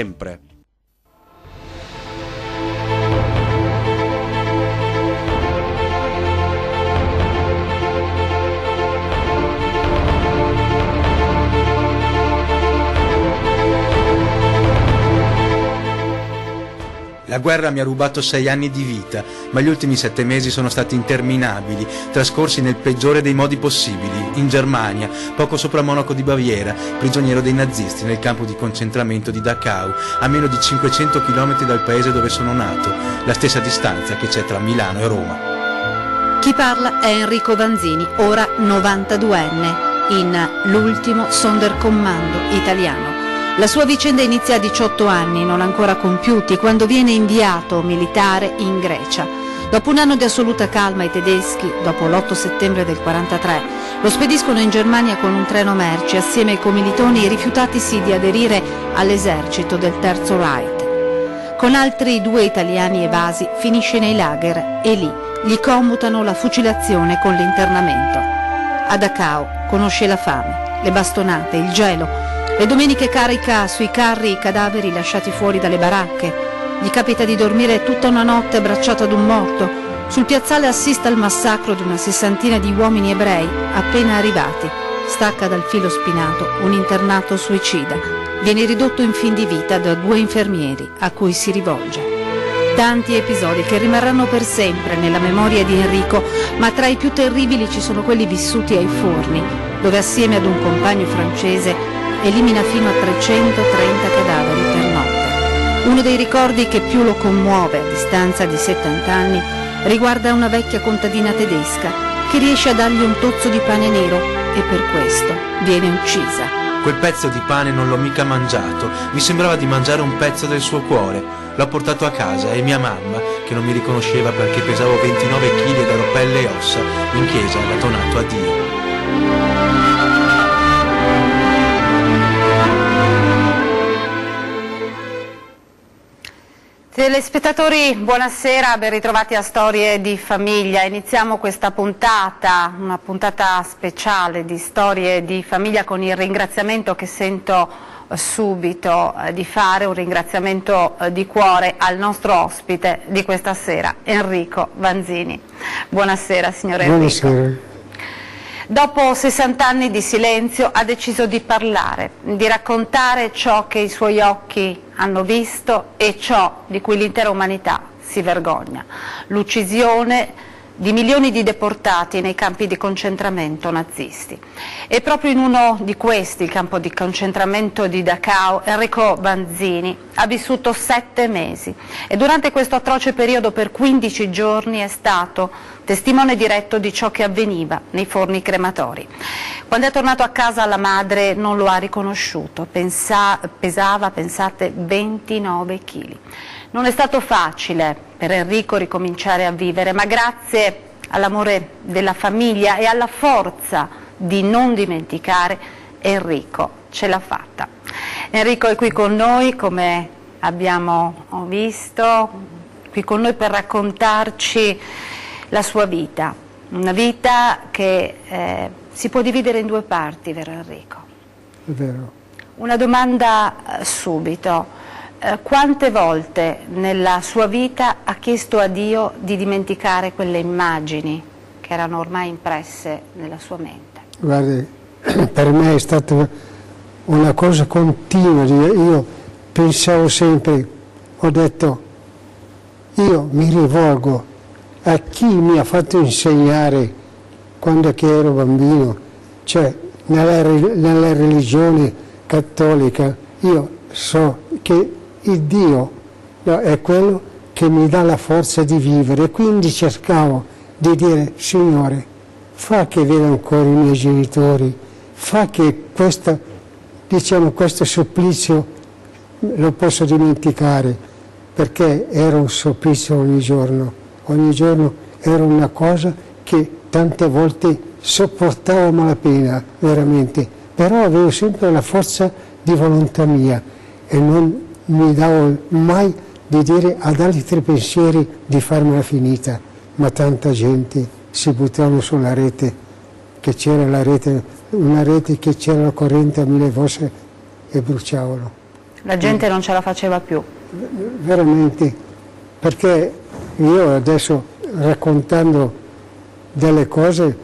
sempre. La guerra mi ha rubato 6 anni di vita, ma gli ultimi 7 mesi sono stati interminabili, trascorsi nel peggiore dei modi possibili, in Germania, poco sopra Monaco di Baviera, prigioniero dei nazisti nel campo di concentramento di Dachau, a meno di 500 km dal paese dove sono nato, la stessa distanza che c'è tra Milano e Roma. Chi parla è Enrico Vanzini, ora 92enne, in L'ultimo Sonderkommando italiano. La sua vicenda inizia a 18 anni, non ancora compiuti, quando viene inviato militare in Grecia. Dopo un anno di assoluta calma i tedeschi, dopo l'8 settembre del 43, lo spediscono in Germania con un treno merci assieme ai commilitoni rifiutatisi di aderire all'esercito del Terzo Reich. Con altri 2 italiani evasi finisce nei lager e lì gli commutano la fucilazione con l'internamento. A Dachau conosce la fame, le bastonate, il gelo. Le domeniche carica sui carri i cadaveri lasciati fuori dalle baracche. Gli capita di dormire tutta una notte abbracciato ad un morto. Sul piazzale assiste al massacro di una 60ina di uomini ebrei appena arrivati. Stacca dal filo spinato un internato suicida. Viene ridotto in fin di vita da 2 infermieri a cui si rivolge. Tanti episodi che rimarranno per sempre nella memoria di Enrico, ma tra i più terribili ci sono quelli vissuti ai forni, dove assieme ad un compagno francese elimina fino a 330 cadaveri per notte. Uno dei ricordi che più lo commuove a distanza di 70 anni riguarda una vecchia contadina tedesca che riesce a dargli un tozzo di pane nero e per questo viene uccisa. Quel pezzo di pane non l'ho mica mangiato, mi sembrava di mangiare un pezzo del suo cuore. L'ho portato a casa e mia mamma, che non mi riconosceva perché pesavo 29 kg ed ero pelle e ossa, in chiesa l'ha donato a Dio. Telespettatori, buonasera, ben ritrovati a Storie di Famiglia. Iniziamo questa puntata, una puntata speciale di Storie di Famiglia con il ringraziamento che sento subito di fare, un ringraziamento di cuore al nostro ospite di questa sera, Enrico Vanzini. Buonasera signor Enrico. Buonasera. Dopo 60 anni di silenzio ha deciso di parlare, di raccontare ciò che i suoi occhi hanno visto e ciò di cui l'intera umanità si vergogna. L'uccisione di milioni di deportati nei campi di concentramento nazisti. E proprio in uno di questi, il campo di concentramento di Dachau, Enrico Vanzini ha vissuto 7 mesi e durante questo atroce periodo per 15 giorni è stato testimone diretto di ciò che avveniva nei forni crematori. Quando è tornato a casa la madre non lo ha riconosciuto, pesava, pensate, 29 kg. Non è stato facile per Enrico ricominciare a vivere, ma grazie all'amore della famiglia e alla forza di non dimenticare, Enrico ce l'ha fatta. Enrico è qui con noi, come abbiamo visto, qui con noi per raccontarci la sua vita, una vita che si può dividere in 2 parti, vero Enrico? È vero. Una domanda subito. Quante volte nella sua vita ha chiesto a Dio di dimenticare quelle immagini che erano ormai impresse nella sua mente? Guardi, per me è stata una cosa continua. Io pensavo sempre, ho detto, io mi rivolgo a chi mi ha fatto insegnare quando che ero bambino, cioè nella religione cattolica, io so che il Dio è quello che mi dà la forza di vivere, quindi cercavo di dire, Signore, fa che vedo ancora i miei genitori, fa che questo supplizio lo posso dimenticare, perché era un supplizio ogni giorno era una cosa che tante volte sopportavo a malapena, veramente, però avevo sempre la forza di volontà mia e non mi davo mai di dire ad altri pensieri di farmela finita, ma tanta gente si buttavano sulla rete, che c'era la rete, una rete che c'era la corrente a 1000 volte e bruciavano. La gente non ce la faceva più. Veramente, perché io adesso raccontando delle cose,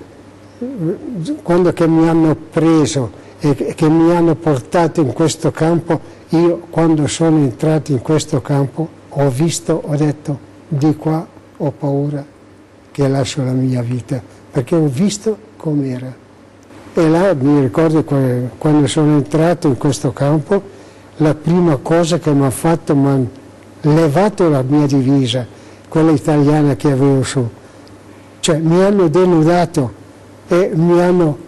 quando che mi hanno preso e che mi hanno portato in questo campo, io quando sono entrato in questo campo ho visto, ho detto di qua ho paura che lascio la mia vita, perché ho visto com'era. E là mi ricordo quando sono entrato in questo campo, la prima cosa che mi ha fatto, mi hanno levato la mia divisa, quella italiana che avevo su, cioè mi hanno denudato e mi hanno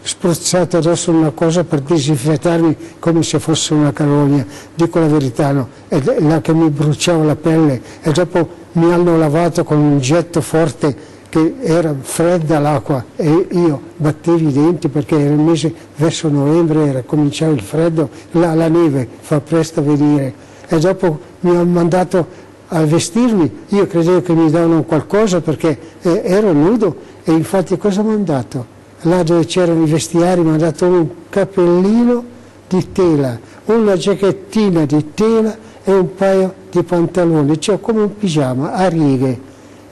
spruzzato addosso una cosa per disinfettarmi come se fosse una carogna, dico la verità, no? E là che mi bruciava la pelle, e dopo mi hanno lavato con un getto forte che era fredda l'acqua e io battevo i denti perché era il mese verso novembre, cominciava il freddo, la neve fa presto a venire, e dopo mi hanno mandato a vestirmi, io credevo che mi davano qualcosa perché ero nudo, e infatti cosa mi hanno dato? Là dove c'erano i vestiari mi hanno dato un cappellino di tela, una giacchettina di tela e un paio di pantaloni, cioè come un pigiama a righe,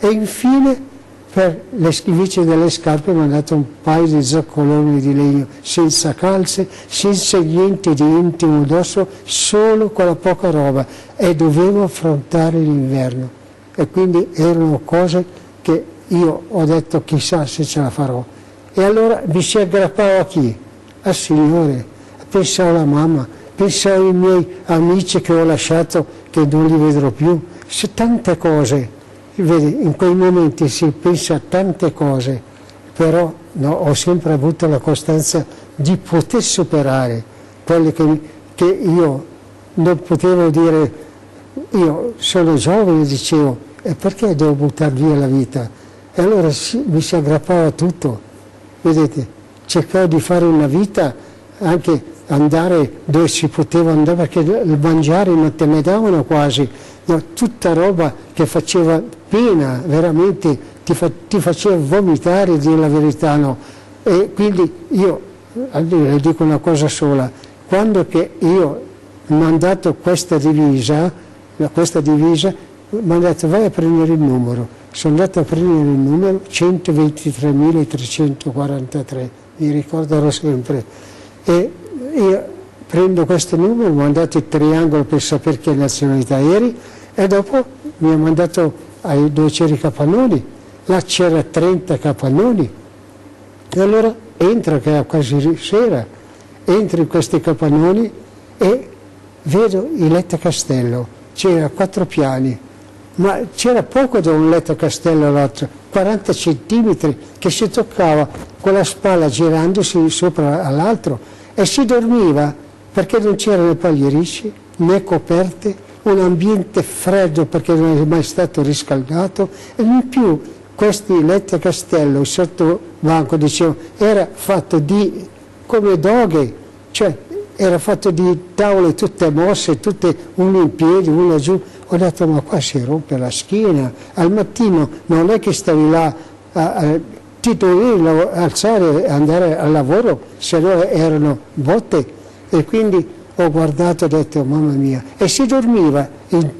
e infine per le schivicie delle scarpe mi hanno dato un paio di zoccoloni di legno, senza calze, senza niente di intimo addosso, solo quella poca roba, e dovevo affrontare l'inverno. E quindi erano cose che io ho detto chissà se ce la farò. E allora mi si aggrappava a chi? Al Signore, pensavo alla mamma, pensavo ai miei amici che ho lasciato, che non li vedrò più, tante cose. Vedi, in quei momenti si pensa a tante cose, però no, ho sempre avuto la costanza di poter superare quelle che io non potevo dire. Io sono giovane, dicevo, e perché devo buttare via la vita? E allora mi si aggrappava a tutto, vedete, cercavo di fare una vita, anche andare dove si poteva andare, perché il mangiare non te ne davano quasi, no, tutta roba che faceva pena, veramente ti faceva vomitare, dire la verità, no? E quindi io, allora, le dico una cosa sola, quando che io mi hanno dato questa divisa, mi hanno detto vai a prendere il numero, sono andato a prendere il numero 123.343, mi ricorderò sempre, e io prendo questo numero, mi hanno dato il triangolo per sapere che nazionalità eri, e dopo mi hanno mandato dove c'erano i capannoni, là c'era 30 capannoni, e allora entro, che era quasi sera, entro in questi capannoni e vedo il letto castello, c'era 4 piani, ma c'era poco da un letto castello all'altro, 40 centimetri che si toccava con la spalla girandosi sopra all'altro, e si dormiva perché non c'erano pagliericci né coperte, un ambiente freddo perché non è mai stato riscaldato, e in più questi letti a castello sotto banco, dicevo, era fatto di come doghe, cioè era fatto di tavole tutte mosse, tutte una in piedi, una giù. Ho detto ma qua si rompe la schiena, al mattino non è che stavi là, ti dovevi alzare e andare al lavoro, se no erano botte, e quindi ho guardato e ho detto mamma mia, e si dormiva in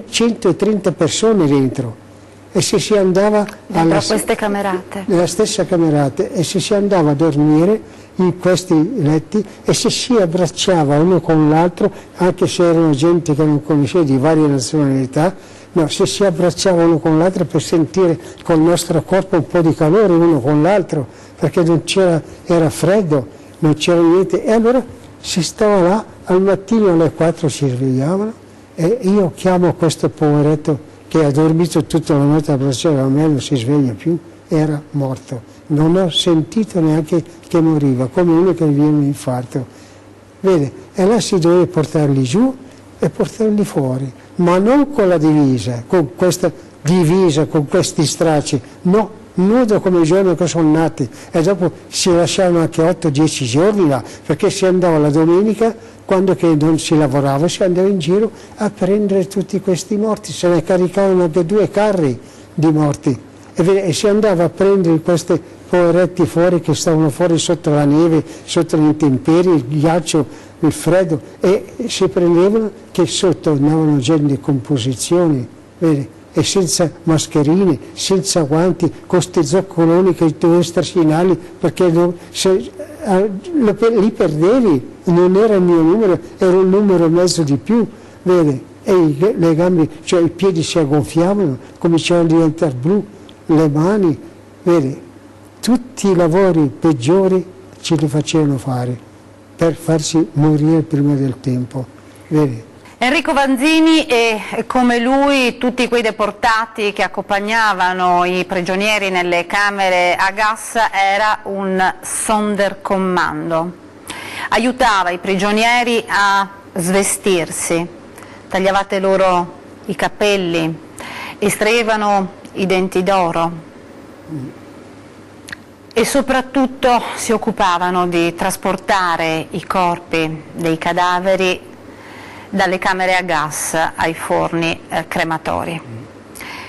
130 persone dentro, e se si andava dentro queste camerate, nella stessa camerata, e se si andava a dormire in questi letti e se si abbracciava uno con l'altro, anche se erano gente che non conosceva di varie nazionalità, no, se si abbracciava uno con l'altro per sentire col nostro corpo un po' di calore uno con l'altro, perché non c'era, era freddo, non c'era niente, e allora si stava là, al mattino alle 4 si svegliavano, e io chiamo questo poveretto che ha dormito tutta la notte abbracciato a me, non si sveglia più, era morto. Non ho sentito neanche che moriva, come uno che viene un infarto. Vede, e là si doveva portarli giù e portarli fuori, ma non con la divisa, con questa divisa, con questi stracci, no, nudo come i giorni che sono nati, e dopo si lasciavano anche 8-10 giorni là, perché si andava la domenica, quando che non si lavorava, si andava in giro a prendere tutti questi morti, se ne caricavano anche 2 carri di morti, e si andava a prendere questi poveretti fuori che stavano fuori sotto la neve, sotto le intemperie, il ghiaccio il freddo, e si prendevano che sotto andavano già in decomposizione, vedi? E senza mascherine, senza guanti, con questi zoccoloni che dovevano strascinarli, perché li perdevi, non era il mio numero, era un numero e mezzo di più, vedi? E le gambe, cioè i piedi si aggonfiavano, cominciavano a diventare blu, le mani, vedi? Tutti i lavori peggiori ce li facevano fare per farsi morire prima del tempo, vedi? Enrico Vanzini e come lui tutti quei deportati che accompagnavano i prigionieri nelle camere a gas era un Sonderkommando. Aiutava i prigionieri a svestirsi, tagliavate loro i capelli, estraevano i denti d'oro e soprattutto si occupavano di trasportare i corpi dei cadaveri dalle camere a gas ai forni crematori.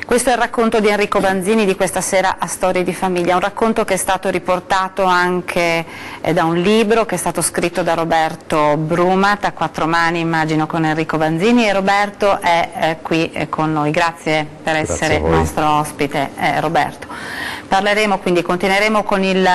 Questo è il racconto di Enrico Vanzini di questa sera a Storie di Famiglia, un racconto che è stato riportato anche da un libro che è stato scritto da Roberto Brumat, a quattro mani immagino con Enrico Vanzini, e Roberto è qui con noi. Grazie per essere nostro ospite, Roberto. Parleremo, quindi continueremo con il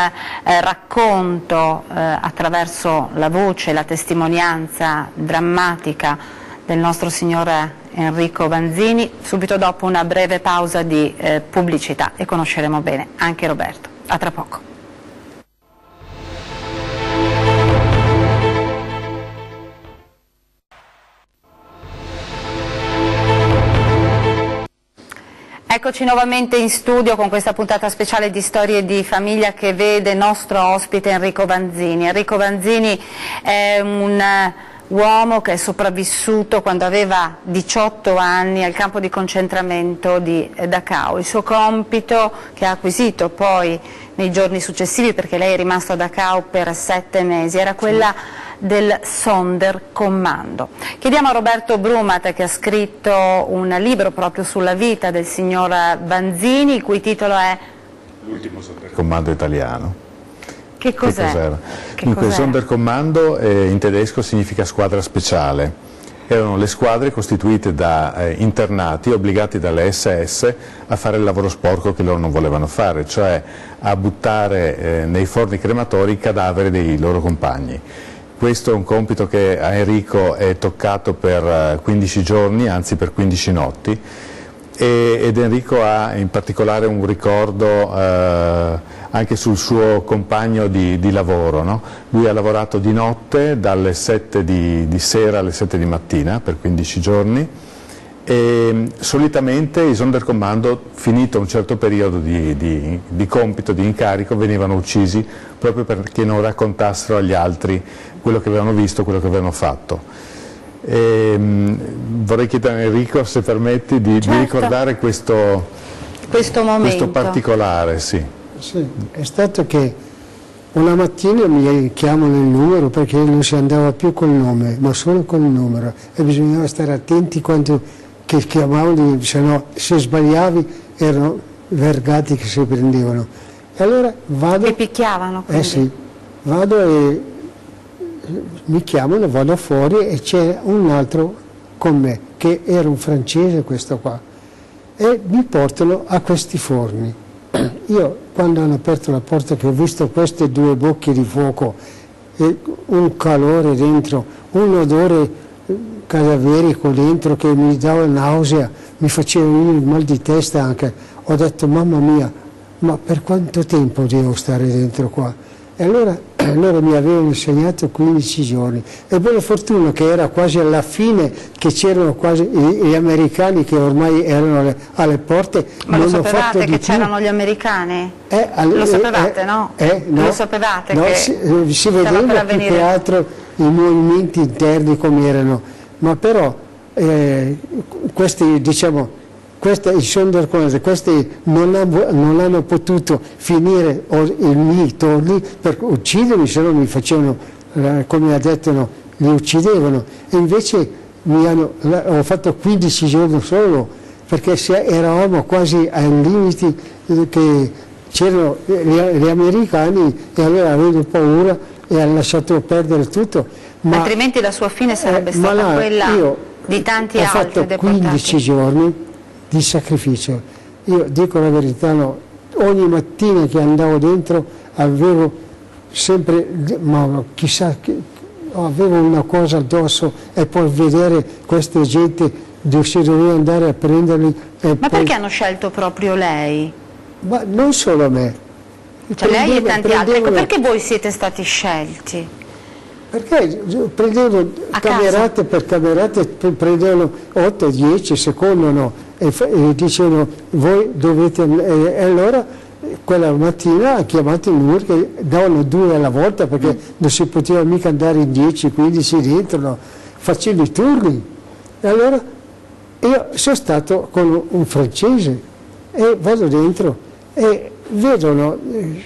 racconto attraverso la voce, la testimonianza drammatica del nostro signore Enrico Vanzini, subito dopo una breve pausa di pubblicità, e conosceremo bene anche Roberto. A tra poco. Eccoci nuovamente in studio con questa puntata speciale di Storie di Famiglia che vede nostro ospite Enrico Vanzini. Enrico Vanzini è un uomo che è sopravvissuto quando aveva 18 anni al campo di concentramento di Dachau. Il suo compito, che ha acquisito poi nei giorni successivi, perché lei è rimasto a Dachau per 7 mesi, era quella del Sonderkommando. Chiediamo a Roberto Brumat, che ha scritto un libro proprio sulla vita del signor Vanzini, il cui titolo è L'ultimo Sonderkommando italiano. Che cos'è? Dunque, il Sonderkommando in tedesco significa squadra speciale. Erano le squadre costituite da internati obbligati dalle SS a fare il lavoro sporco che loro non volevano fare, cioè a buttare nei forni crematori i cadaveri dei loro compagni. Questo è un compito che a Enrico è toccato per 15 giorni, anzi per 15 notti, ed Enrico ha in particolare un ricordo anche sul suo compagno di lavoro, no? Lui ha lavorato di notte dalle 7 di sera alle 7 di mattina per 15 giorni e solitamente i Sonderkommando, finito un certo periodo di compito, di incarico, venivano uccisi proprio perché non raccontassero agli altri quello che avevano visto, quello che avevano fatto. Vorrei chiedere a Enrico, se permetti, di ricordare questo momento. Questo particolare, sì. Sì, è stato che una mattina mi chiamano il numero, perché non si andava più col nome, ma solo col numero, e bisognava stare attenti quando che chiamavano, se no, se sbagliavi erano vergati che si prendevano. E allora vado... E picchiavano, quindi? Sì, vado e mi chiamano, vado fuori e c'è un altro con me, che era un francese questo qua, e mi portano a questi forni. Io, quando hanno aperto la porta, che ho visto queste due bocche di fuoco, e un calore dentro, un odore cadaverico dentro che mi dava nausea, mi faceva venire il mal di testa anche, ho detto mamma mia, ma per quanto tempo devo stare dentro qua? E allora mi avevano insegnato 15 giorni, e buona fortuna che era quasi alla fine, che c'erano quasi gli americani che ormai erano alle porte. Ma lo sapevate che c'erano gli americani? Lo sapevate, no? No? Lo sapevate no, che si vedeva più che altro i movimenti interni come erano, ma però questi, diciamo, i Sonderkommando, questi non hanno potuto finire i miei torni per uccidermi, se no mi facevano, come ha detto, no, li uccidevano. E invece ho fatto 15 giorni solo, perché eravamo quasi ai limiti, che c'erano gli americani, e allora avevo paura e ha lasciato perdere tutto. Ma, altrimenti la sua fine sarebbe stata quella di tanti altri deportati. Ho fatto 15 giorni di sacrificio. Io dico la verità, no, ogni mattina che andavo dentro avevo sempre, ma chissà, avevo una cosa addosso, e poi vedere questa gente si doveva andare a prenderli. Ma perché hanno scelto proprio lei? Ma non solo me. Cioè lei e tanti altri. Ecco, perché voi siete stati scelti? Perché prendevano camerate per camerate, prendevano 8, 10, secondo, e dicevano voi dovete, e allora quella mattina ha chiamato il numero che davano 2 alla volta, perché non si poteva mica andare in 10, 15 dentro, no, facendo i turni. E allora io sono stato con un francese e vado dentro e vedono,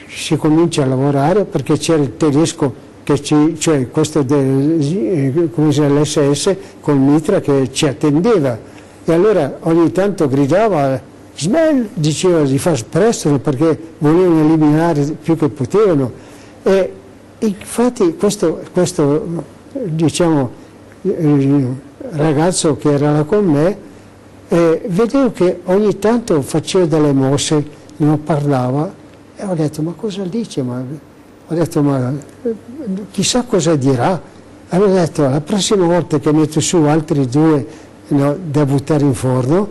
si comincia a lavorare perché c'era il tedesco, cioè questo dell'SS col mitra che ci attendeva, e allora ogni tanto gridava Smell, diceva di far presto perché volevano eliminare più che potevano, e infatti questo diciamo ragazzo che era là con me, vedevo che ogni tanto faceva delle mosse, non parlava, e ho detto ma cosa dice? Ho detto ma chissà cosa dirà. Allora ho detto la prossima volta che metto su altri 2 da buttare in forno,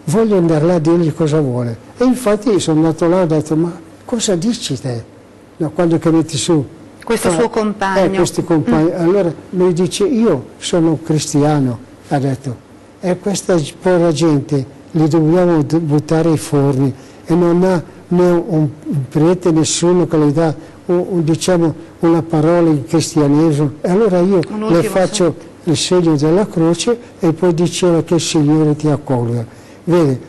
voglio andare là a dirgli cosa vuole. E infatti sono andato là e ho detto ma cosa dici te? No, quando che metti su questo suo compagno. Questi compagni. Allora lui dice io sono un cristiano, ha detto, e questa povera gente li dobbiamo buttare ai forni e non ha né un prete, nessuno che le dà diciamo una parola in cristianesimo. E allora io le faccio il segno della croce e poi diceva che il Signore ti accolga. Vede,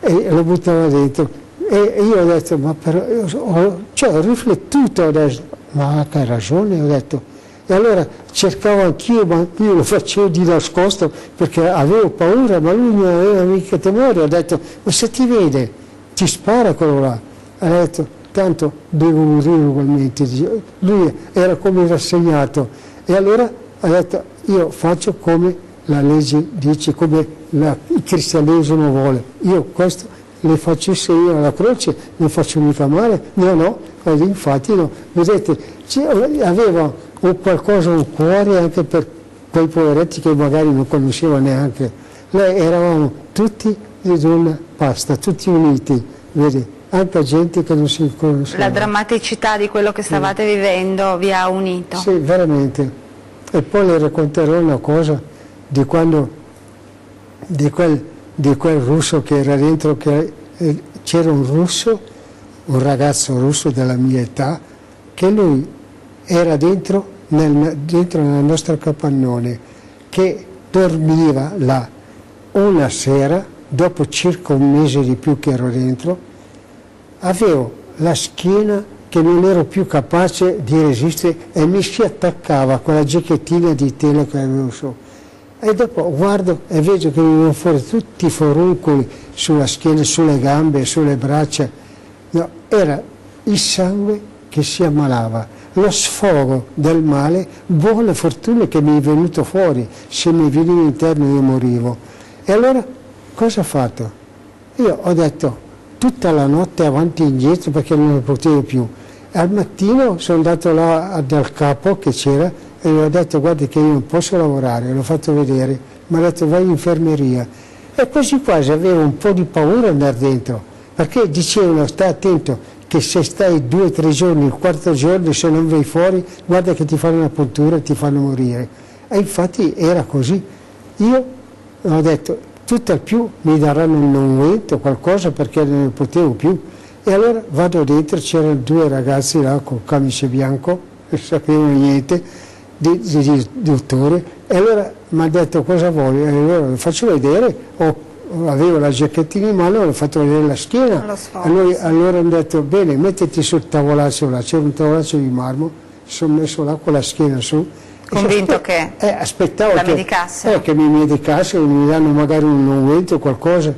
e lo buttava dentro. E io ho detto, ma ho riflettuto adesso, ma che ragione, ho detto. E allora cercavo anch'io, ma io lo facevo di nascosto perché avevo paura, ma lui non aveva mica timore. Ho detto, ma se ti vede, ti spara quello là. Ha detto, tanto devo morire ugualmente. Lui era come rassegnato. E allora ha detto, io faccio come la legge dice, come il cristianesimo vuole. Io questo le faccio segno alla croce, non faccio mica male. No, infatti no. Vedete, aveva qualcosa in cuore anche per quei poveretti che magari non conosceva neanche. Noi eravamo tutti di una pasta, tutti uniti, vedi? Anche gente che non si conosceva. La drammaticità di quello che stavate vivendo vi ha unito. Sì, veramente. E poi le racconterò una cosa di quando, di quel russo che era dentro, che c'era un russo, un ragazzo russo della mia età, che lui era dentro nella nostra capannone, che dormiva là una sera, dopo circa un mese di più che ero dentro, avevo la schiena che non ero più capace di resistere e mi si attaccava con la giacchettina di tela che avevo su. E dopo guardo e vedo che mi vengono fuori tutti i foruncoli sulla schiena, sulle gambe, sulle braccia. No, era il sangue che si ammalava, lo sfogo del male, buona fortuna che mi è venuto fuori, se mi veniva interno io morivo. E allora cosa ho fatto? Io ho detto tutta la notte avanti e indietro perché non ne potevo più. Al mattino sono andato là dal capo che c'era e gli ho detto guarda che io non posso lavorare, l'ho fatto vedere, mi ha detto vai in infermeria. E quasi quasi avevo un po' di paura di andare dentro, perché dicevano stai attento che se stai 2 o 3 giorni, il 4º giorno se non vai fuori guarda che ti fanno una puntura e ti fanno morire. E infatti era così. Io ho detto tutto al più mi daranno un unguento, qualcosa perché non ne potevo più. E allora vado dentro, c'erano 2 ragazzi là con camice bianco, non sapevano niente, di dottore, e allora mi ha detto cosa vuoi, e allora lo faccio vedere, avevo la giacchettina in mano, l'ho fatto vedere la schiena, allora hanno detto bene mettiti sul tavolaccio là, c'era un tavolaccio di marmo, sono messo là con la schiena su. Convinto che aspettavo la medicassero? Che mi medicassero, mi danno magari un unguento o qualcosa.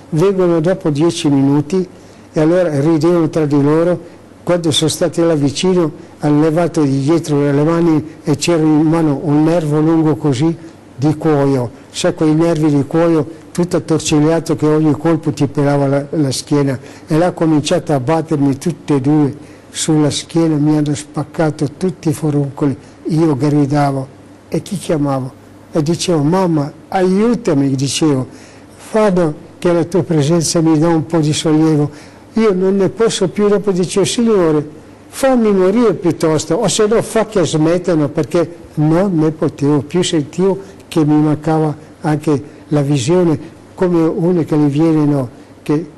Vengono dopo 10 minuti e allora ridevano tra di loro quando sono stati là vicino, hanno levato di dietro le mani e c'era in mano un nervo lungo così di cuoio, sai quei nervi di cuoio tutto attorcigliato che ogni colpo ti pelava la schiena, e là ha cominciato a battermi tutte e due sulla schiena, mi hanno spaccato tutti i foruncoli, io gridavo e chi chiamavo? E dicevo mamma aiutami, dicevo, Fado che la tua presenza mi dà un po' di sollievo, io non ne posso più, dopo dicevo Signore fammi morire piuttosto, o se no fa che smettano, perché non ne potevo più, sentivo che mi mancava anche la visione, come uno che gli viene, no, che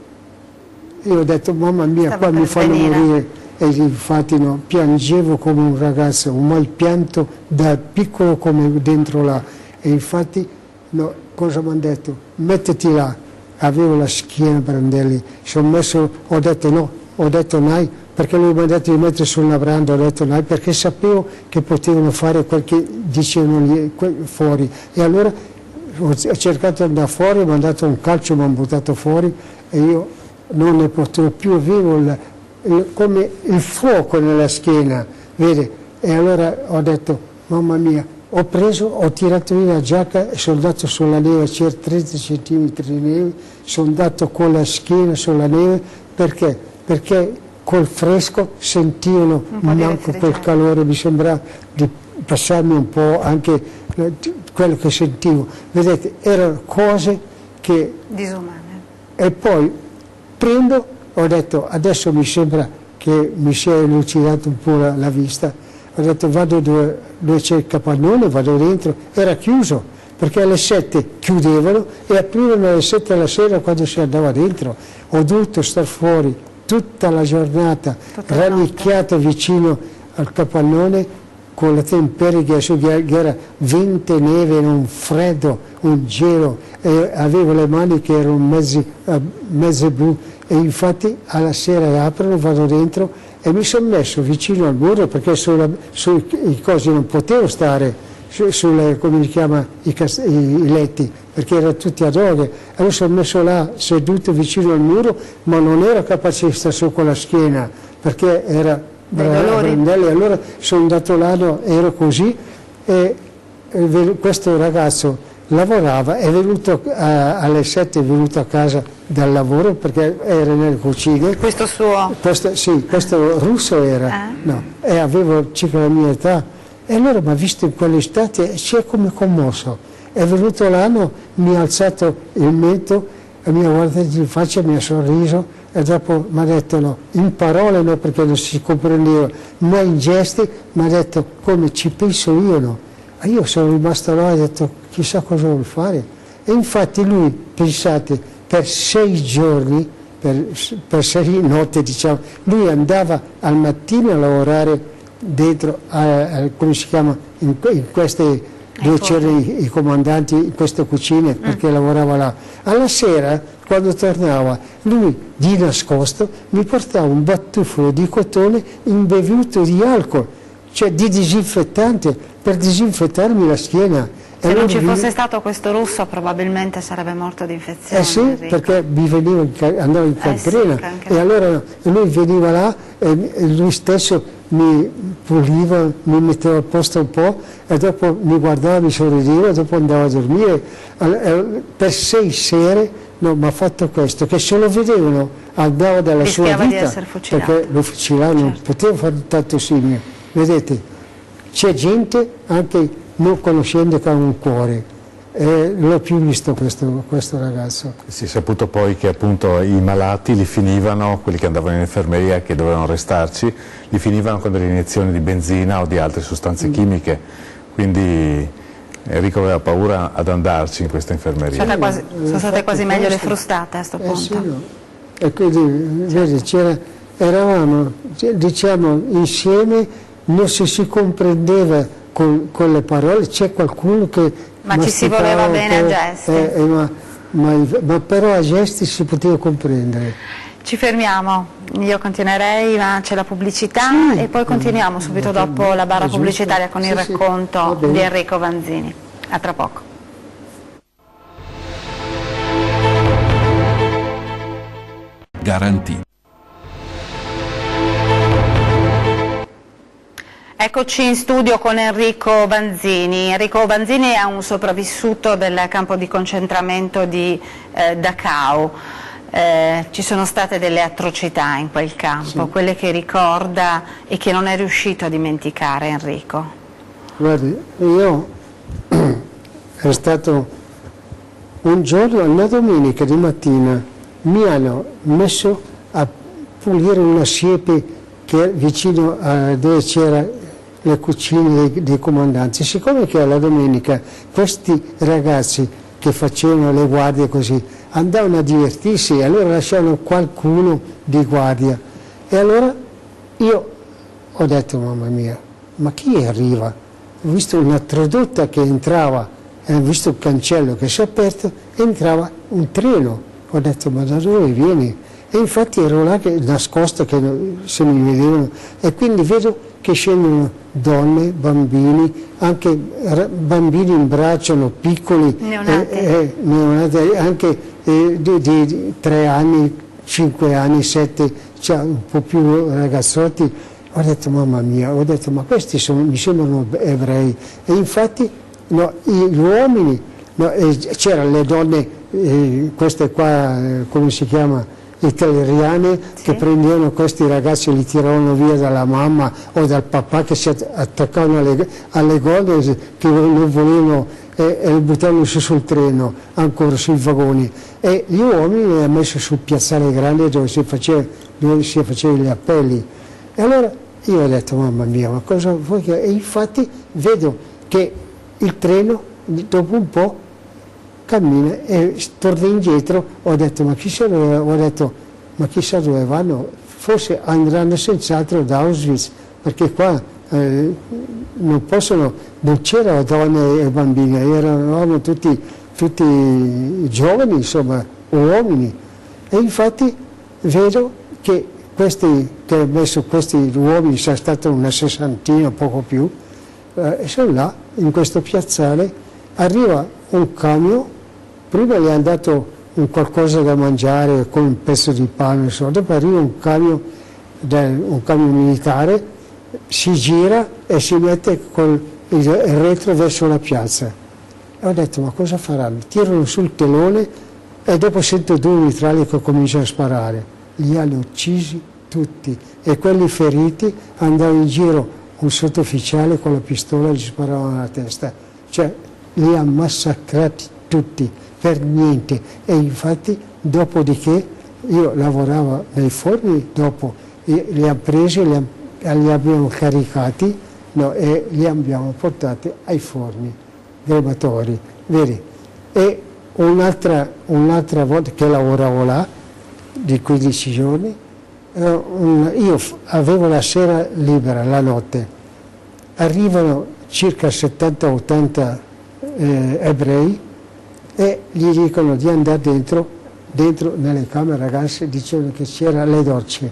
io ho detto mamma mia qua mi fanno morire, e infatti no, piangevo come un ragazzo, un mal pianto da piccolo come dentro là, e infatti no, cosa mi hanno detto? Mettiti là, avevo la schiena Brandelli, sono messo, ho detto no, ho detto no, perché lui mi ha detto di mettere sulla branda, ho detto no, perché sapevo che potevano fare quel che dicevano lì fuori, e allora ho cercato di andare fuori, mi hanno dato un calcio, mi hanno buttato fuori e io non ne potevo più, avevo come il fuoco nella schiena, vedi? E allora ho detto mamma mia, ho tirato via la giacca e sono andato sulla neve, c'era 30 centimetri di neve, sono andato con la schiena sulla neve, perché? Perché col fresco sentivano manco quel calore, mi sembrava di passarmi un po' anche quello che sentivo. Vedete, erano cose che... disumane. E poi prendo, ho detto adesso mi sembra che mi sia elucidato un po' la vista, ho detto vado dove c'è il capannone, vado dentro, era chiuso, perché alle 7 chiudevano e aprivano alle 7 alla sera quando si andava dentro. Ho dovuto star fuori tutta la giornata, rannicchiato vicino al capannone con la temperatura che era vento, neve, un freddo, un gelo, e avevo le mani che erano mezze blu, e infatti alla sera aprono, vado dentro e mi sono messo vicino al muro, perché sui cosi non potevo stare, sulle, come si chiama, i letti, perché erano tutti a roghe. Allora sono messo là seduto vicino al muro, ma non ero capace di stare su con la schiena, perché era brandelli. Allora sono andato là, ero così, e questo ragazzo lavorava, è venuto alle 7, è venuto a casa dal lavoro perché era nelle cucine. Questo suo? Sì, questo russo era, no, e avevo circa la mia età. E allora mi ha visto in quell'istante e si è come commosso. È venuto là, mi ha alzato il mento, e mi ha guardato in faccia, mi ha sorriso, e dopo mi ha detto no, in parole no, perché non si comprendeva, ma in gesti mi ha detto come ci penso io, no. E io sono rimasto là e ho detto chissà cosa vuol fare. E infatti lui, pensate, per 6 giorni, per 6 notti diciamo, lui andava al mattino a lavorare dentro, come si chiama, in queste dove c'erano i comandanti, in queste cucine, perché lavorava là. Alla sera, quando tornava, lui di nascosto mi portava un batuffolo di cotone imbevuto di alcol, cioè di disinfettante, per disinfettarmi la schiena. Se non ci fosse stato questo russo probabilmente sarebbe morto di infezione. Sì, Enrico. Perché mi andava in cancrena, e allora lui veniva là e lui stesso mi puliva, mi metteva a posto un po', e dopo mi guardava, mi sorrideva, e dopo andava a dormire. Per 6 sere mi ha fatto questo, che se lo vedevano andava dalla sua vita, di essere fucilato. perché lo fucilavano, non poteva fare tanto simile. Vedete, c'è gente anche non conoscendo che ha un cuore, l'ho più visto questo ragazzo. Si è saputo poi che appunto i malati li finivano, quelli che andavano in infermeria, che dovevano restarci, li finivano con delle iniezioni di benzina o di altre sostanze chimiche, quindi Enrico aveva paura ad andarci in questa infermeria. Sono state quasi meglio le frustate a questo punto. Sì, no. E quindi vedi, eravamo diciamo insieme, non si comprendeva con le parole, c'è qualcuno che... Ma ci si voleva bene a gesti. Ma però a gesti si poteva comprendere. Ci fermiamo, io continuerei, ma c'è la pubblicità e poi continuiamo subito dopo la barra pubblicitaria con il racconto di Enrico Vanzini. A tra poco. Eccoci in studio con Enrico Vanzini. Enrico Vanzini è un sopravvissuto del campo di concentramento di Dachau. Ci sono state delle atrocità in quel campo, sì, quelle che ricorda e che non è riuscito a dimenticare, Enrico. Guardi, io è stato un giorno, una domenica di mattina, mi hanno messo a pulire una siepe che è vicino a dove c'era le cucine dei comandanti. Siccome che alla domenica questi ragazzi che facevano le guardie così andavano a divertirsi, allora lasciavano qualcuno di guardia. E allora io ho detto, mamma mia, ma chi arriva? Ho visto una tradotta che entrava, ho visto il cancello che si è aperto, entrava un treno. Ho detto, ma da dove vieni? E infatti ero là nascosto, che se mi vedevano, e quindi vedo che scendono donne, bambini, anche bambini in braccio, piccoli, neonati, anche di 3 anni, 5 anni, 7, cioè un po' più ragazzotti. Ho detto, mamma mia, ho detto, ma questi mi sembrano ebrei. E infatti no, gli uomini, no, c'erano le donne, queste qua, come si chiama? Italiane, sì, che prendevano questi ragazzi e li tiravano via dalla mamma o dal papà, che si attaccavano alle gole, che non volevano e li buttavano su sul treno, ancora sui vagoni, e gli uomini li hanno messo sul piazzale grande dove si facevano gli appelli. E allora io ho detto, mamma mia, ma cosa vuoi che... E infatti vedo che il treno dopo un po' cammina e torna indietro. Ho detto, ma chissà dove vanno? Forse andranno senz'altro da Auschwitz, perché qua non possono, non c'erano donne e bambini, erano tutti giovani, insomma, uomini. E infatti vedo che che ha messo questi uomini, sarà stato una sessantina, poco più, e sono là, in questo piazzale, arriva un camion. Prima gli hanno dato un qualcosa da mangiare con un pezzo di pane, insomma. Dopo arriva un camion militare, si gira e si mette con il retro verso la piazza. E ho detto, ma cosa faranno? Tirano sul telone e dopo sento 2 mitraglie che cominciano a sparare. Li hanno uccisi tutti, e quelli feriti andavano in giro un sottufficiale con la pistola e gli sparavano alla testa. Cioè li ha massacrati tutti. Per niente. E infatti dopodiché io lavoravo nei forni, dopo li abbiamo presi, li abbiamo caricati, no, e li abbiamo portati ai forni crematori, vedi? E un'altra volta che lavoravo là, di 15 giorni, io avevo la sera libera, la notte, arrivano circa 70-80 ebrei, e gli dicono di andare dentro nelle camere ragazze, dicevano che c'era le docce,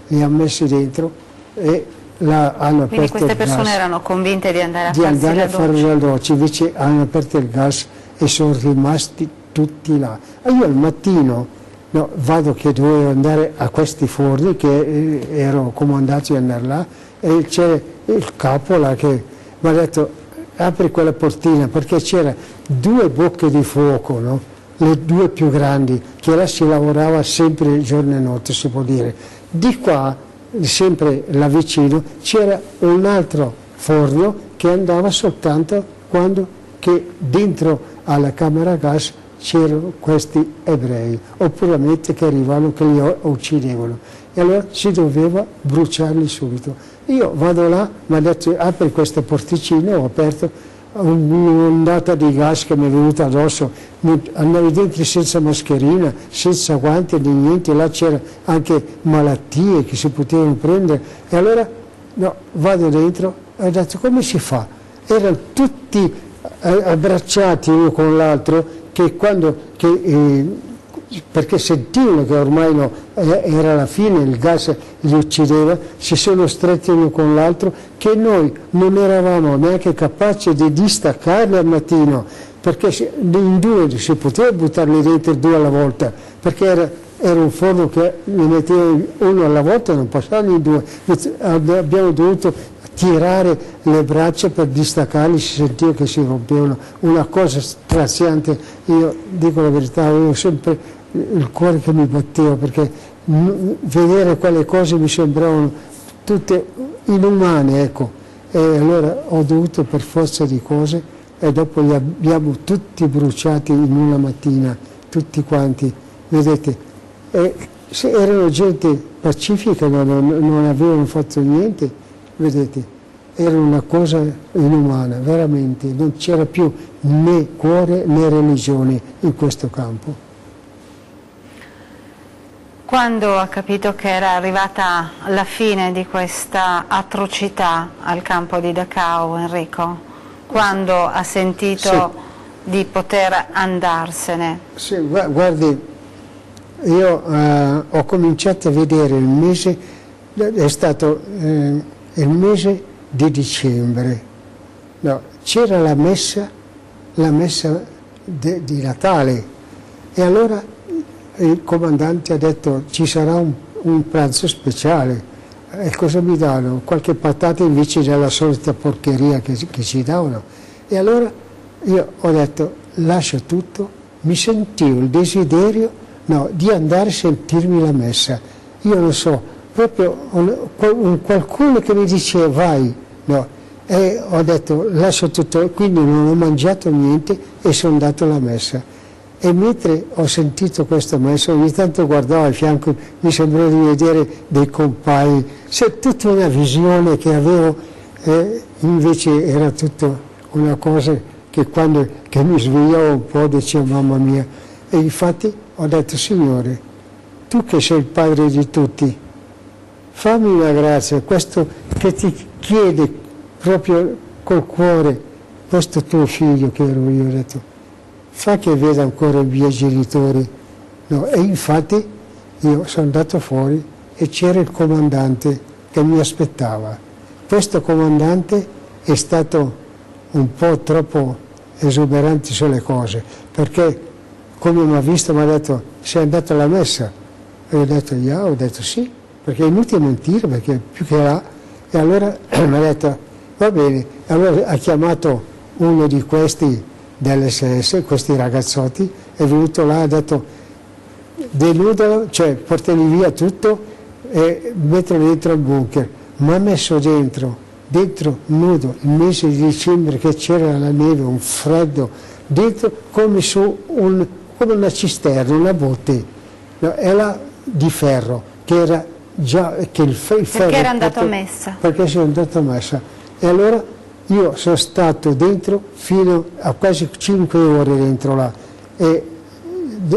li hanno messi dentro e hanno aperto il gas. Quindi queste persone erano convinte di andare a fare la doccia, invece hanno aperto il gas e sono rimasti tutti là. E io al mattino vado che dovevo andare a questi forni, che ero comandato di andare là, e c'è il capo là che mi ha detto, apri quella portina, perché c'era 2 bocche di fuoco, no? Le 2 più grandi, che là si lavorava sempre giorno e notte, si può dire. Di qua, sempre là vicino, c'era un altro forno che andava soltanto quando che dentro alla camera gas c'erano questi ebrei, oppure che arrivavano, che li uccidevano. E allora si doveva bruciarli subito. Io vado là, mi ha detto, apri queste porticine, ho aperto, un'ondata di gas che mi è venuta addosso, andavo dentro senza mascherina, senza guanti, né niente, là c'era anche malattie che si potevano prendere. E allora vado dentro e ho detto, come si fa? Erano tutti abbracciati uno con l'altro, perché sentivano che ormai era la fine, il gas li uccideva, si sono stretti uno con l'altro, che noi non eravamo neanche capaci di distaccarli al mattino, perché in 2 si poteva buttarli dentro 2 alla volta, perché era un forno che ne metteva uno alla volta, non passavano in 2, abbiamo dovuto tirare le braccia per distaccarli, si sentiva che si rompevano, una cosa straziante. Io dico la verità, avevo sempre il cuore che mi batteva, perché vedere quelle cose mi sembravano tutte inumane, ecco. E allora ho dovuto, per forza di cose, e dopo li abbiamo tutti bruciati in una mattina, tutti quanti, vedete. E se erano gente pacifica, non avevano fatto niente, vedete, era una cosa inumana, veramente, non c'era più né cuore né religione in questo campo. Quando ha capito che era arrivata la fine di questa atrocità al campo di Dachau, Enrico? Quando ha sentito di poter andarsene? Sì, guardi, io ho cominciato a vedere il mese, è stato il mese di dicembre, no, c'era la messa di Natale, e allora il comandante ha detto ci sarà un pranzo speciale, e cosa mi danno? Qualche patata invece della solita porcheria che ci davano. E allora io ho detto lascio tutto, mi sentivo il desiderio, no, di andare a sentirmi la messa. Io non so, proprio qualcuno che mi diceva vai, no, e ho detto lascio tutto, quindi non ho mangiato niente e sono andato alla messa. E mentre ho sentito questa messa, ogni tanto guardavo al fianco, mi sembrava di vedere dei compagni, c'è tutta una visione che avevo, invece era tutta una cosa che quando mi svegliavo un po' dicevo mamma mia. E infatti ho detto Signore, tu che sei il Padre di tutti, fammi una grazia, questo che ti chiede proprio col cuore, questo tuo figlio che ero io, ho detto fa che veda ancora i miei genitori. No, e infatti io sono andato fuori e c'era il comandante che mi aspettava. Questo comandante è stato un po' troppo esuberante sulle cose, perché come mi ha visto mi ha detto sei andato alla messa? E ho detto yeah, ho detto sì, perché è inutile mentire, perché più che là. E allora mi ha detto va bene, allora ha chiamato uno di questi dell'SS, questi ragazzotti, è venuto là e ha detto denudalo, cioè portali via tutto e metterlo dentro il bunker. Ma ha messo dentro nudo, il mese di dicembre che c'era la neve, un freddo, dentro come su come una cisterna, una botte, no, era di ferro, che era già, che il ferro... Perché era andato a messa? Perché sono andato a messa. E allora io sono stato dentro fino a quasi 5 ore dentro là e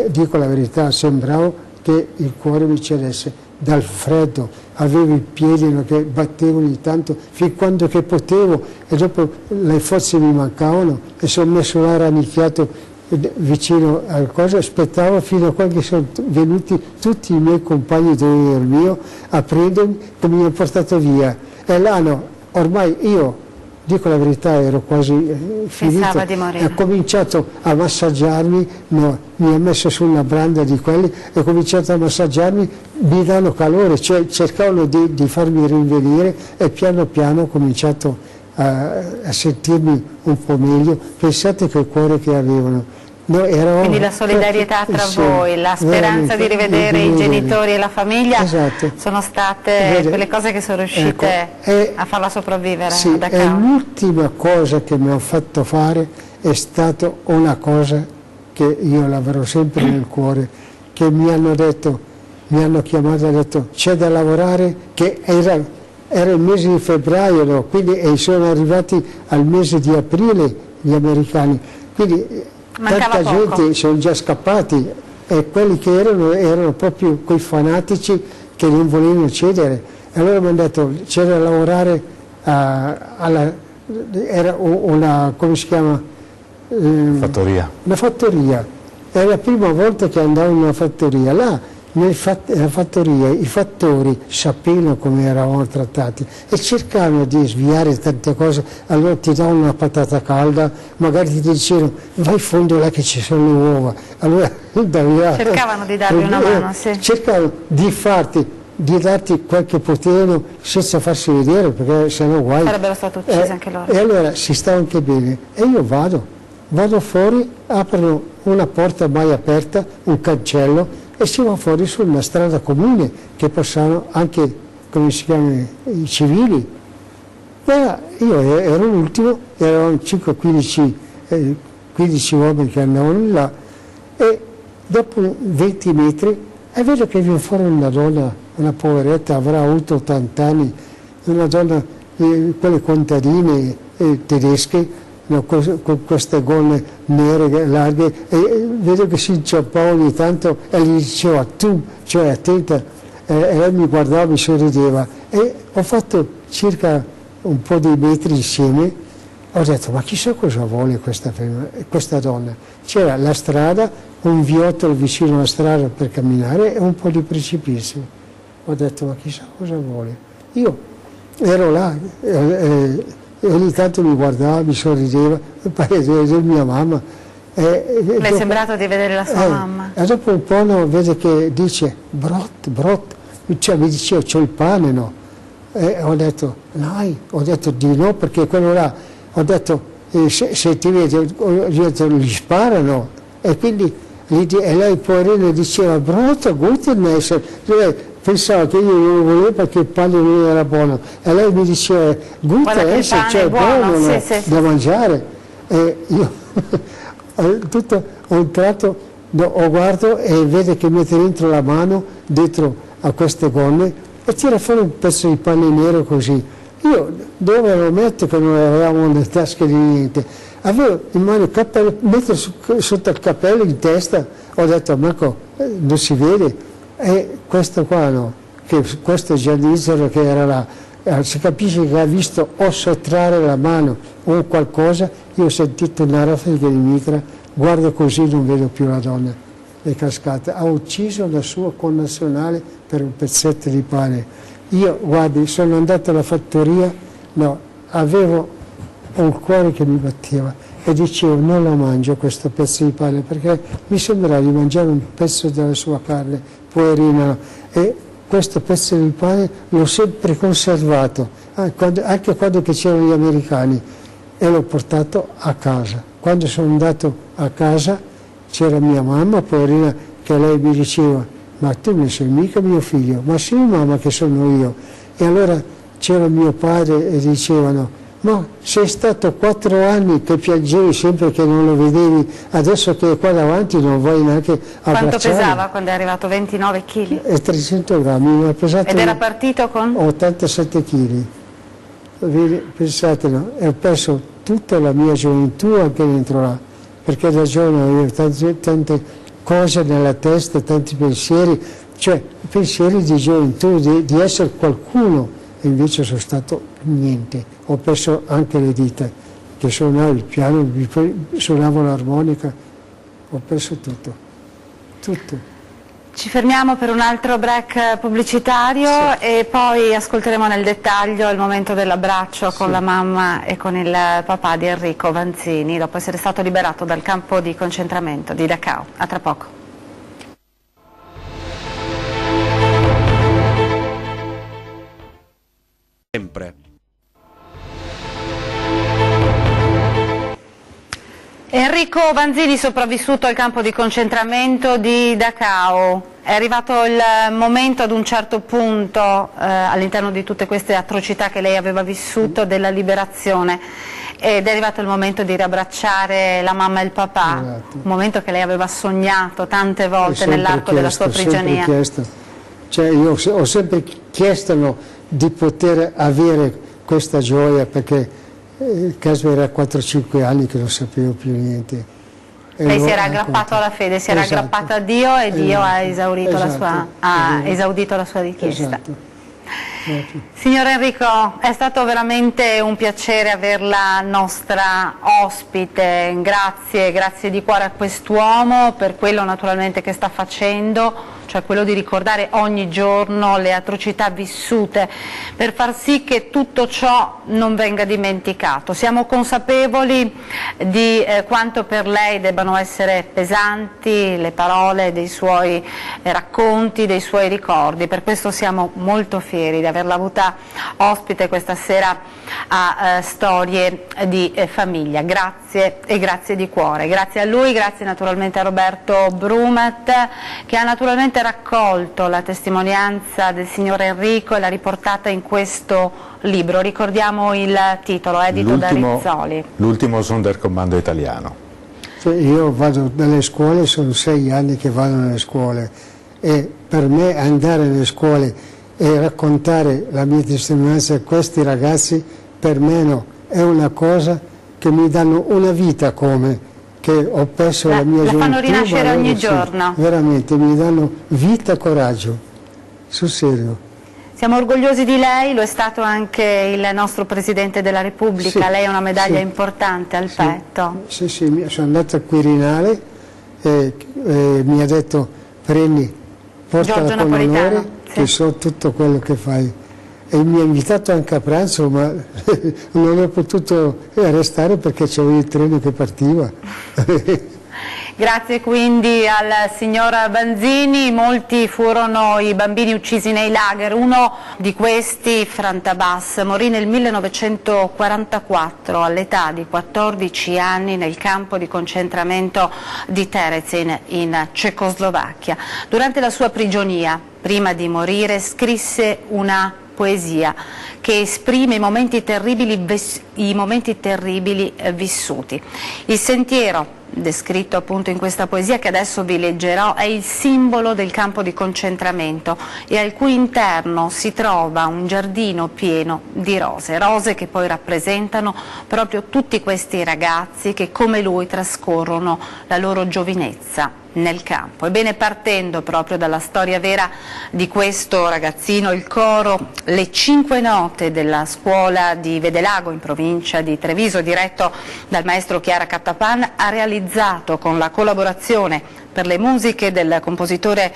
dico la verità, sembrava che il cuore mi cedesse dal freddo, avevo i piedi che battevano di tanto fin quando che potevo, e dopo le forze mi mancavano e sono messo là rannicchiato vicino al coso, aspettavo fino a quando sono venuti tutti i miei compagni del mio a prendermi e mi hanno portato via. E là no, ormai io dico la verità, ero quasi finito, di morire. Ha cominciato a massaggiarmi, no, mi ha messo su una branda di quelli, e ho cominciato a massaggiarmi, mi danno calore, cioè cercavano di farmi rinvenire, e piano piano ho cominciato a sentirmi un po' meglio. Pensate che cuore che avevano. No, quindi la solidarietà tra voi, la speranza di rivedere i genitori e la famiglia, esatto, sono state quelle cose che sono riuscite a farla sopravvivere. Sì, e l'ultima cosa che mi ha fatto fare è stata una cosa che io l'avrò sempre nel cuore, che mi hanno detto, mi hanno chiamato e hanno detto c'è da lavorare, che era il mese di febbraio, no? Quindi, e sono arrivati al mese di aprile gli americani, quindi tanta gente sono già scappati, e quelli che erano proprio quei fanatici che non volevano cedere. E allora mi hanno detto c'è da lavorare era una, come si chiama? Fattoria. Una fattoria. È la prima volta che andavo in una fattoria. Là nella fattoria i fattori sapevano come eravamo trattati e cercavano di sviare tante cose. Allora ti davano una patata calda, magari ti dicevano vai in fondo là che ci sono le uova, allora cercavano di darvi una mano, sì. Cercavano di farti di darti qualche potere senza farsi vedere, perché sennò guai. Sarebbero stati uccisi anche loro. E allora si sta anche bene. E io vado fuori, aprono una porta mai aperta, un cancello, e si va fuori su una strada comune che passano anche, come si chiamano, i civili. Io ero l'ultimo, erano 5-15 uomini che andavano là, e dopo 20 metri e vedo che viene fuori una donna, una poveretta, avrà avuto 80 anni, una donna, quelle contadine tedesche, no, con queste gonne nere larghe, e vedo che si inciampava ogni tanto e gli diceva tu, cioè attenta, e lei mi guardava, mi sorrideva, e ho fatto circa un po' di metri insieme. Ho detto, ma chissà cosa vuole questa donna. C'era la strada, un viottolo vicino alla strada per camminare e un po' di precipizio. Ho detto, ma chissà cosa vuole. Io ero là, e ogni tanto mi guardava, mi sorrideva, mi pareva di mia mamma. Le è sembrato di vedere la sua mamma? E dopo un po' vede che dice, brot, cioè mi diceva, c'ho il pane, no? E ho detto, no, ho detto di no, perché quello là, ho detto, se ti vede, gli sparano, e quindi e lei poverina diceva, brotto, guten Essen, lei pensava che io non lo volevo perché il pane non era buono, e lei mi diceva, guten Essen, cioè buono, no, da mangiare, e io tutto un tratto ho guardo e vede che mette dentro la mano, dentro a queste gonne, e tira fuori un pezzo di pane nero così. Io dove lo metto che non avevamo nelle tasche di niente? Avevo in mano il cappello, metto sotto il cappello in testa, ho detto Marco, non si vede, e questo qua no, che questo giannizzero che era là, si capisce che ha visto o sottrarre la mano o qualcosa, io ho sentito una raffica di mitra, guardo così non vedo più la donna, è cascata, ha ucciso la sua connazionale per un pezzetto di pane. Io, guardi, sono andato alla fattoria, no, avevo un cuore che mi batteva e dicevo non la mangio questo pezzo di pane perché mi sembrava di mangiare un pezzo della sua carne, poverina, e questo pezzo di pane l'ho sempre conservato, anche quando c'erano gli americani, e l'ho portato a casa. Quando sono andato a casa c'era mia mamma, poverina, che lei mi diceva ma tu non sei mica mio figlio, ma sì mamma che sono io. E allora c'era mio padre e dicevano, ma sei stato 4 anni che piangevi sempre che non lo vedevi, adesso che è qua davanti non vuoi neanche abbracciare. Quanto pesava quando è arrivato? 29 kg? E 300 grammi, mi ha pesato. Ed era partito con? 87 kg. Pensatelo, e ho perso tutta la mia gioventù anche dentro là, perché da giovane avevo tante cose nella testa, tanti pensieri, cioè pensieri di gioventù, di essere qualcuno, e invece sono stato niente. Ho perso anche le dita, che suonavo il piano, suonavo l'armonica, ho perso tutto, tutto. Ci fermiamo per un altro break pubblicitario, sì, e poi ascolteremo nel dettaglio il momento dell'abbraccio con, sì, la mamma e con il papà di Enrico Vanzini, dopo essere stato liberato dal campo di concentramento di Dachau. A tra poco. Sempre. Enrico Vanzini, sopravvissuto al campo di concentramento di Dachau. È arrivato il momento ad un certo punto, all'interno di tutte queste atrocità che lei aveva vissuto, della liberazione, ed è arrivato il momento di riabbracciare la mamma e il papà, esatto, un momento che lei aveva sognato tante volte nell'arco della sua prigionia. Cioè, io ho sempre chiesto di poter avere questa gioia, perché il caso era 4-5 anni che non sapevo più niente. Lei si era aggrappato alla fede, si era, esatto, aggrappato a Dio, e Dio ha esaurito, esatto, esaudito la sua richiesta. Esatto. Signor Enrico, è stato veramente un piacere averla nostra ospite, grazie di cuore a quest'uomo per quello naturalmente che sta facendo, cioè quello di ricordare ogni giorno le atrocità vissute per far sì che tutto ciò non venga dimenticato. Siamo consapevoli di quanto per lei debbano essere pesanti le parole dei suoi racconti, dei suoi ricordi, per questo siamo molto fieri di averla avuta ospite questa sera a Storie di famiglia. Grazie e grazie di cuore. Grazie a lui, grazie naturalmente a Roberto Brumet, che ha naturalmente raccolto la testimonianza del signor Enrico e l'ha riportata in questo libro. Ricordiamo il titolo, edito da Rizzoli. L'ultimo Sonderkommando italiano. Io vado nelle scuole, sono 6 anni che vado nelle scuole, e per me andare nelle scuole e raccontare la mia testimonianza a questi ragazzi, per me no, è una cosa che mi danno una vita, come che ho perso la mia gioventù. La fanno rinascere ogni giorno. Veramente, mi danno vita e coraggio, sul serio. Siamo orgogliosi di lei, lo è stato anche il nostro Presidente della Repubblica, Sì, lei ha una medaglia sì, importante al petto. Sì, sono andato a Quirinale e mi ha detto prendi, portala con onore, che so tutto quello che fai. E mi ha invitato anche a pranzo, ma non ho potuto restare perché c'avevo il treno che partiva. Grazie quindi al signor Vanzini. Molti furono i bambini uccisi nei lager. Uno di questi, Frantabas, morì nel 1944 all'età di 14 anni nel campo di concentramento di Terezin in Cecoslovacchia. Durante la sua prigionia, prima di morire, scrisse una poesia che esprime i momenti terribili vissuti. Il sentiero descritto appunto in questa poesia che adesso vi leggerò è il simbolo del campo di concentramento e al cui interno si trova un giardino pieno di rose, rose che poi rappresentano proprio tutti questi ragazzi che come lui trascorrono la loro giovinezza nel campo. Ebbene, partendo proprio dalla storia vera di questo ragazzino, il coro Le Cinque Note della scuola di Vedelago in provincia di Treviso, diretto dal maestro Chiara Cattapan, ha realizzato con la collaborazione per le musiche del compositore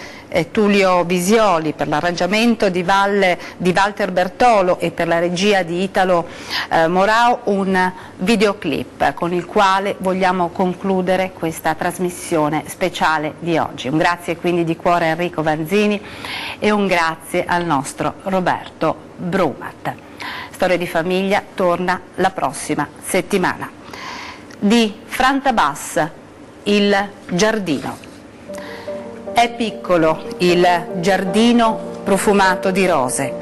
Tullio Visioli, per l'arrangiamento di Walter Bertolo e per la regia di Italo Morao, un videoclip con il quale vogliamo concludere questa trasmissione speciale di oggi. Un grazie quindi di cuore a Enrico Vanzini e un grazie al nostro Roberto Brumat. Storia di famiglia torna la prossima settimana. Di Frantabas, Il giardino. È piccolo il giardino profumato di rose,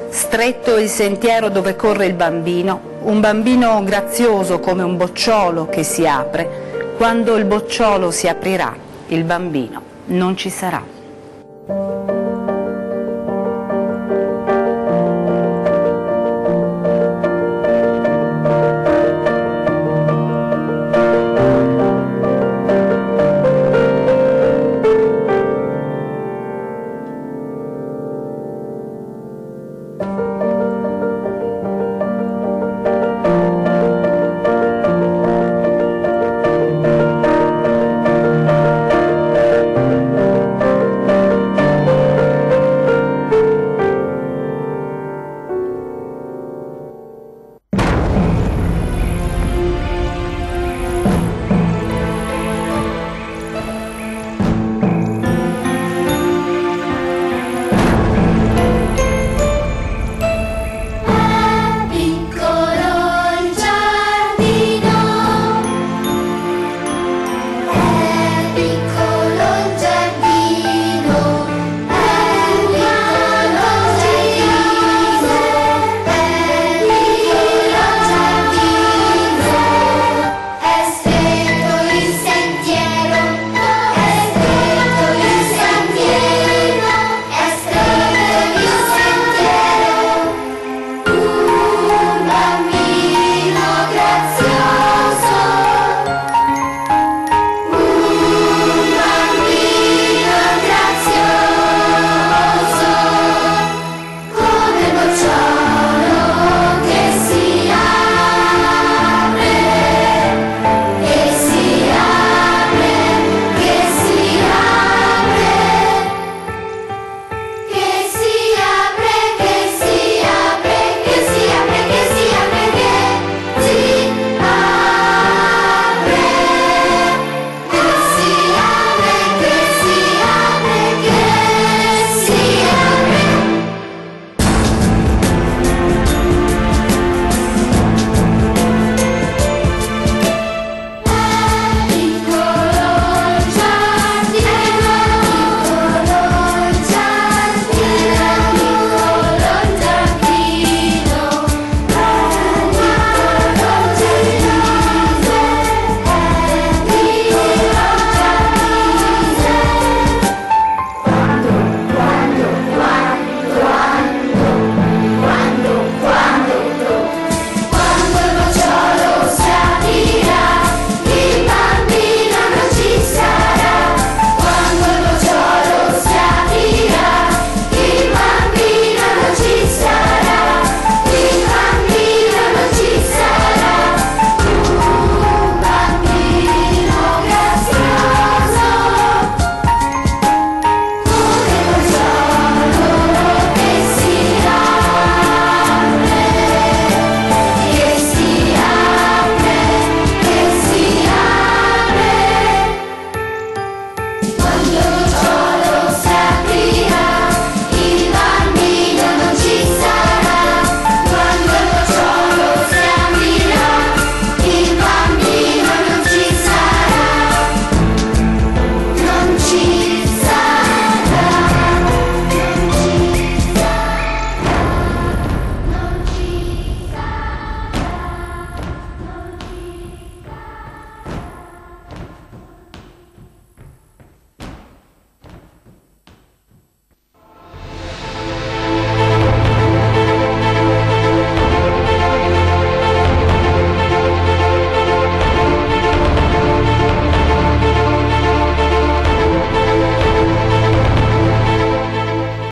stretto il sentiero dove corre il bambino, un bambino grazioso come un bocciolo che si apre. Quando il bocciolo si aprirà, il bambino non ci sarà. Io